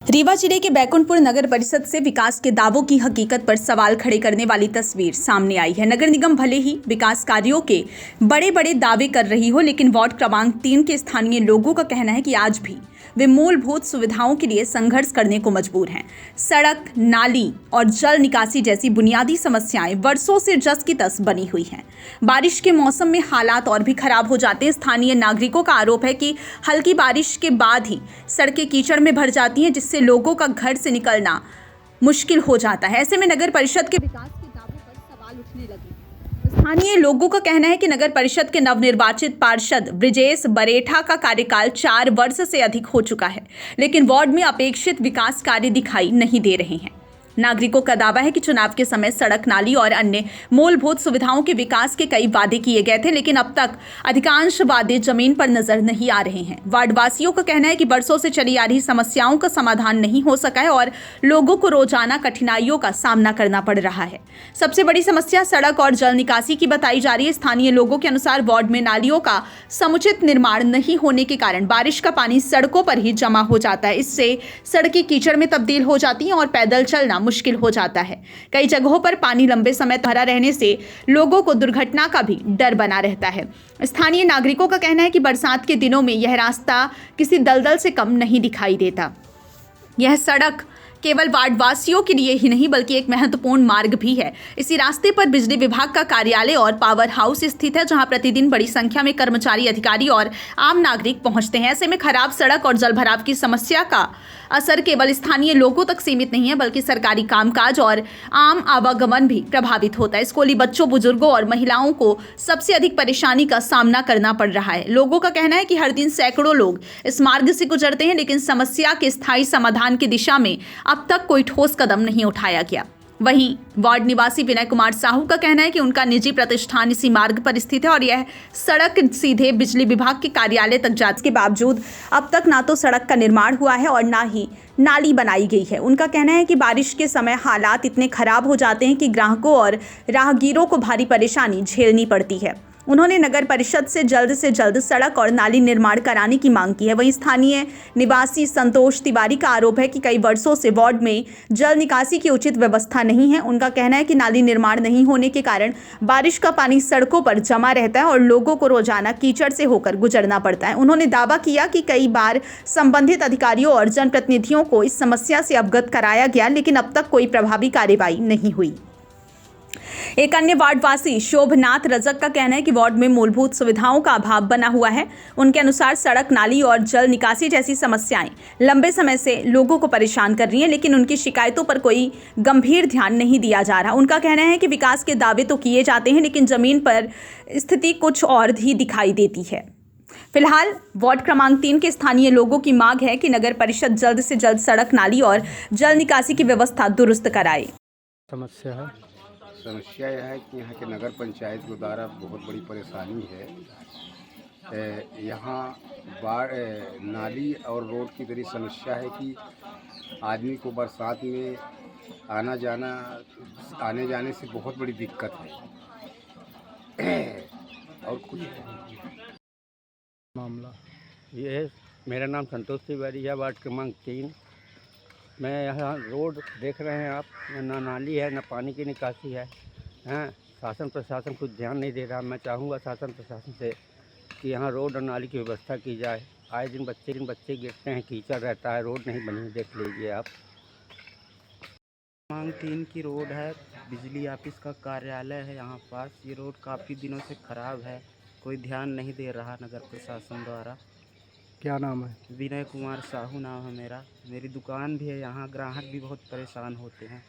रीवा जिले के बैकुंठपुर नगर परिषद से विकास के दावों की हकीकत पर सवाल खड़े करने वाली तस्वीर सामने आई है। नगर निगम भले ही विकास कार्यों के बड़े बड़े दावे कर रही हो, लेकिन वार्ड क्रमांक 3 के स्थानीय लोगों का कहना है कि आज भी वे मूलभूत सुविधाओं के लिए संघर्ष करने को मजबूर हैं। सड़क, नाली और जल निकासी जैसी बुनियादी समस्याएं वर्षों से जस की तस बनी हुई हैं। बारिश के मौसम में हालात और भी खराब हो जाते हैं। स्थानीय नागरिकों का आरोप है कि हल्की बारिश के बाद ही सड़कें कीचड़ में भर जाती हैं, जिससे लोगों का घर से निकलना मुश्किल हो जाता है। ऐसे में नगर परिषद के विकास के दावों पर सवाल उठने लगे। स्थानीय लोगों का कहना है कि नगर परिषद के नवनिर्वाचित पार्षद ब्रिजेश बरेठा का कार्यकाल 4 वर्ष से अधिक हो चुका है, लेकिन वार्ड में अपेक्षित विकास कार्य दिखाई नहीं दे रहे हैं। नागरिकों का दावा है कि चुनाव के समय सड़क, नाली और अन्य मूलभूत सुविधाओं के विकास के कई वादे किए गए थे, लेकिन अब तक अधिकांश वादे जमीन पर नजर नहीं आ रहे हैं। वार्डवासियों का कहना है कि वर्षों से चली आ रही समस्याओं का समाधान नहीं हो सका है और लोगों को रोजाना कठिनाइयों का सामना करना पड़ रहा है। सबसे बड़ी समस्या सड़क और जल निकासी की बताई जा रही है। स्थानीय लोगों के अनुसार वार्ड में नालियों का समुचित निर्माण नहीं होने के कारण बारिश का पानी सड़कों पर ही जमा हो जाता है। इससे सड़कें कीचड़ में तब्दील हो जाती हैं और पैदल चलना मुश्किल हो जाता है। कई जगहों पर पानी लंबे समय भरा रहने से लोगों को दुर्घटना का भी डर बना रहता है। स्थानीय नागरिकों का कहना है कि बरसात के दिनों में यह रास्ता किसी दलदल से कम नहीं दिखाई देता। यह सड़क केवल वार्डवासियों के लिए ही नहीं बल्कि एक महत्वपूर्ण मार्ग भी है। इसी रास्ते पर बिजली विभाग का कार्यालय और पावर हाउस स्थित है, जहां प्रतिदिन बड़ी संख्या में कर्मचारी, अधिकारी और आम नागरिक पहुंचते हैं। ऐसे में खराब सड़क और जलभराव की समस्या का असर केवल स्थानीय लोगों तक सीमित नहीं है, बल्कि सरकारी कामकाज और आम आवागमन भी प्रभावित होता है। स्कूली बच्चों, बुजुर्गों और महिलाओं को सबसे अधिक परेशानी का सामना करना पड़ रहा है। लोगों का कहना है कि हर दिन सैकड़ों लोग इस मार्ग से गुजरते हैं, लेकिन समस्या के स्थायी समाधान की दिशा में अब तक कोई ठोस कदम नहीं उठाया गया। वहीं वार्ड निवासी विनय कुमार साहू का कहना है कि उनका निजी प्रतिष्ठान इसी मार्ग पर स्थित है और यह सड़क सीधे बिजली विभाग के कार्यालय तक जाने के बावजूद अब तक ना तो सड़क का निर्माण हुआ है और ना ही नाली बनाई गई है। उनका कहना है कि बारिश के समय हालात इतने खराब हो जाते हैं कि ग्राहकों और राहगीरों को भारी परेशानी झेलनी पड़ती है। उन्होंने नगर परिषद से जल्द सड़क और नाली निर्माण कराने की मांग की है। वहीं स्थानीय निवासी संतोष तिवारी का आरोप है कि कई वर्षों से वार्ड में जल निकासी की उचित व्यवस्था नहीं है। उनका कहना है कि नाली निर्माण नहीं होने के कारण बारिश का पानी सड़कों पर जमा रहता है और लोगों को रोजाना कीचड़ से होकर गुजरना पड़ता है। उन्होंने दावा किया कि कई बार संबंधित अधिकारियों और जनप्रतिनिधियों को इस समस्या से अवगत कराया गया, लेकिन अब तक कोई प्रभावी कार्रवाई नहीं हुई। एक अन्य वार्डवासी शोभनाथ रजक का कहना है कि वार्ड में मूलभूत सुविधाओं का अभाव बना हुआ है। उनके अनुसार सड़क, नाली और जल निकासी जैसी समस्याएं लंबे समय से लोगों को परेशान कर रही हैं, लेकिन उनकी शिकायतों पर कोई गंभीर ध्यान नहीं दिया जा रहा। उनका कहना है कि विकास के दावे तो किए जाते हैं, लेकिन जमीन पर स्थिति कुछ और ही दिखाई देती है। फिलहाल वार्ड क्रमांक 3 के स्थानीय लोगों की मांग है कि नगर परिषद जल्द से जल्द सड़क, नाली और जल निकासी की व्यवस्था दुरुस्त कराए। समस्या यह है कि यहाँ के नगर पंचायत के द्वारा बहुत बड़ी परेशानी है। यहाँ नाली और रोड की बड़ी समस्या है कि आदमी को बरसात में आने जाने से बहुत बड़ी दिक्कत है। और कुछ मामला ये है। मेरा नाम संतोष तिवारी है, वार्ड क्रमांक 3। मैं यहाँ रोड देख रहे हैं आप, ना नाली है, ना पानी की निकासी है। शासन प्रशासन कुछ ध्यान नहीं दे रहा। मैं चाहूँगा शासन प्रशासन से कि यहाँ रोड और नाली की व्यवस्था की जाए। आए दिन बच्चे गिरते हैं, कीचड़ रहता है, रोड नहीं बनी, देख लीजिए आप। क्रमांक 3 की रोड है, बिजली ऑफिस का कार्यालय है यहाँ पास। ये रोड काफ़ी दिनों से ख़राब है, कोई ध्यान नहीं दे रहा नगर प्रशासन द्वारा। क्या नाम है? विनय कुमार साहू नाम है मेरा। मेरी दुकान भी है यहाँ, ग्राहक भी बहुत परेशान होते हैं।